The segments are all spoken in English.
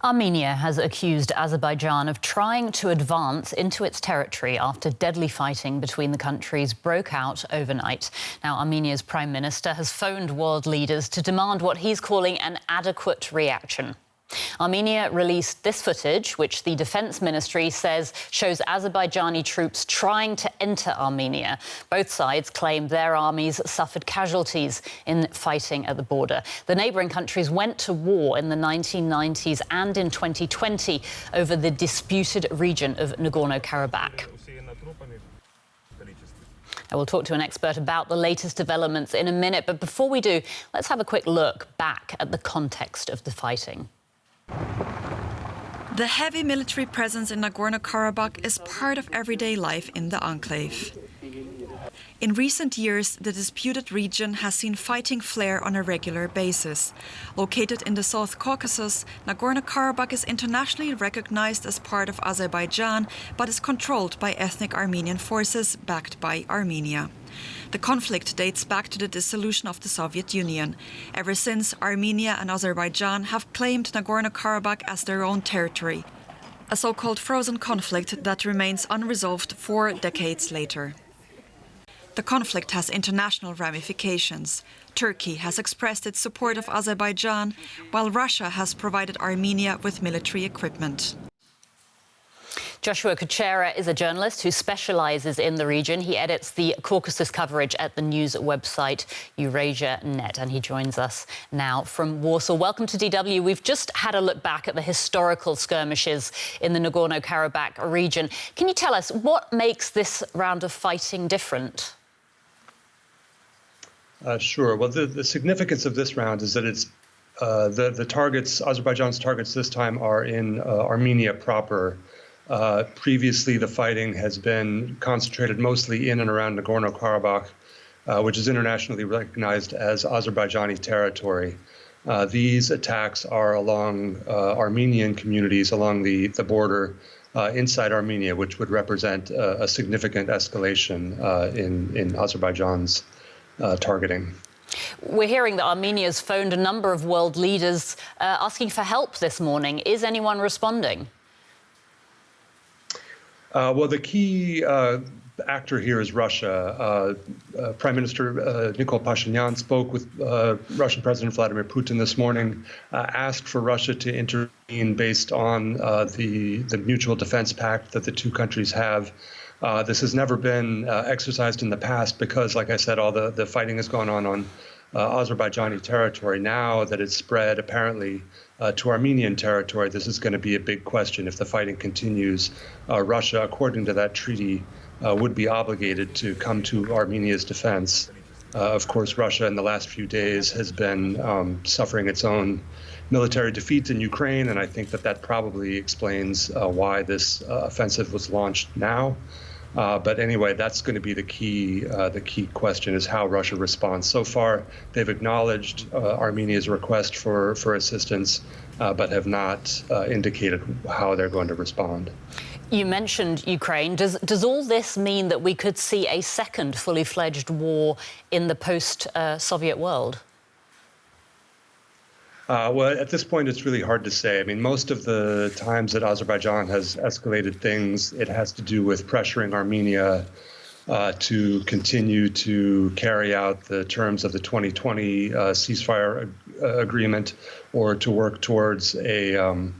Armenia has accused Azerbaijan of trying to advance into its territory after deadly fighting between the countries broke out overnight. Now, Armenia's Prime Minister has phoned world leaders to demand what he's calling an adequate reaction. Armenia released this footage, which the Defence Ministry says shows Azerbaijani troops trying to enter Armenia. Both sides claim their armies suffered casualties in fighting at the border. The neighbouring countries went to war in the 1990s and in 2020 over the disputed region of Nagorno-Karabakh. I will talk to an expert about the latest developments in a minute, but before we do, let's have a quick look back at the context of the fighting. The heavy military presence in Nagorno-Karabakh is part of everyday life in the enclave. In recent years, the disputed region has seen fighting flare on a regular basis. Located in the South Caucasus, Nagorno-Karabakh is internationally recognized as part of Azerbaijan, but is controlled by ethnic Armenian forces backed by Armenia. The conflict dates back to the dissolution of the Soviet Union. Ever since, Armenia and Azerbaijan have claimed Nagorno-Karabakh as their own territory, a so-called frozen conflict that remains unresolved 4 decades later. The conflict has international ramifications. Turkey has expressed its support of Azerbaijan, while Russia has provided Armenia with military equipment. Joshua Kuchera is a journalist who specialises in the region. He edits the Caucasus coverage at the news website Eurasia.net, and he joins us now from Warsaw. Welcome to DW. We've just had a look back at the historical skirmishes in the Nagorno-Karabakh region. Can you tell us what makes this round of fighting different? Sure. Well, the significance of this round is that it's the targets, Azerbaijan's targets this time are in Armenia proper. Previously, the fighting has been concentrated mostly in and around Nagorno-Karabakh, which is internationally recognized as Azerbaijani territory. These attacks are along Armenian communities along the border inside Armenia, which would represent a significant escalation in Azerbaijan's targeting. We're hearing that Armenia's phoned a number of world leaders asking for help this morning. Is anyone responding? Well, the key actor here is Russia. Prime Minister Nikol Pashinyan spoke with Russian President Vladimir Putin this morning, asked for Russia to intervene based on the mutual defense pact that the two countries have. This has never been exercised in the past because, like I said, all the fighting has gone on Azerbaijani territory. Now that it's spread apparently to Armenian territory, this is going to be a big question. If the fighting continues, Russia, according to that treaty, would be obligated to come to Armenia's defense. Of course, Russia in the last few days has been suffering its own military defeat in Ukraine, and I think that probably explains why this offensive was launched now. But anyway, that's going to be the key question is how Russia responds. So far, they've acknowledged Armenia's request for assistance, but have not indicated how they're going to respond. You mentioned Ukraine. Does all this mean that we could see a second fully fledged war in the post-Soviet world? Well, at this point, it's really hard to say. I mean, most of the times that Azerbaijan has escalated things, it has to do with pressuring Armenia to continue to carry out the terms of the 2020 ceasefire agreement or to work towards a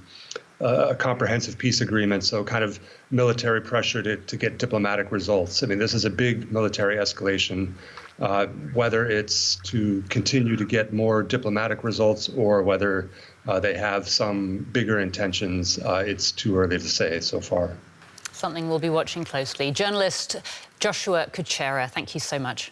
comprehensive peace agreement, so kind of military pressure to get diplomatic results. I mean, this is a big military escalation. Whether it's to continue to get more diplomatic results or whether they have some bigger intentions, it's too early to say so far. Something we'll be watching closely. Journalist Joshua Kuchera, thank you so much.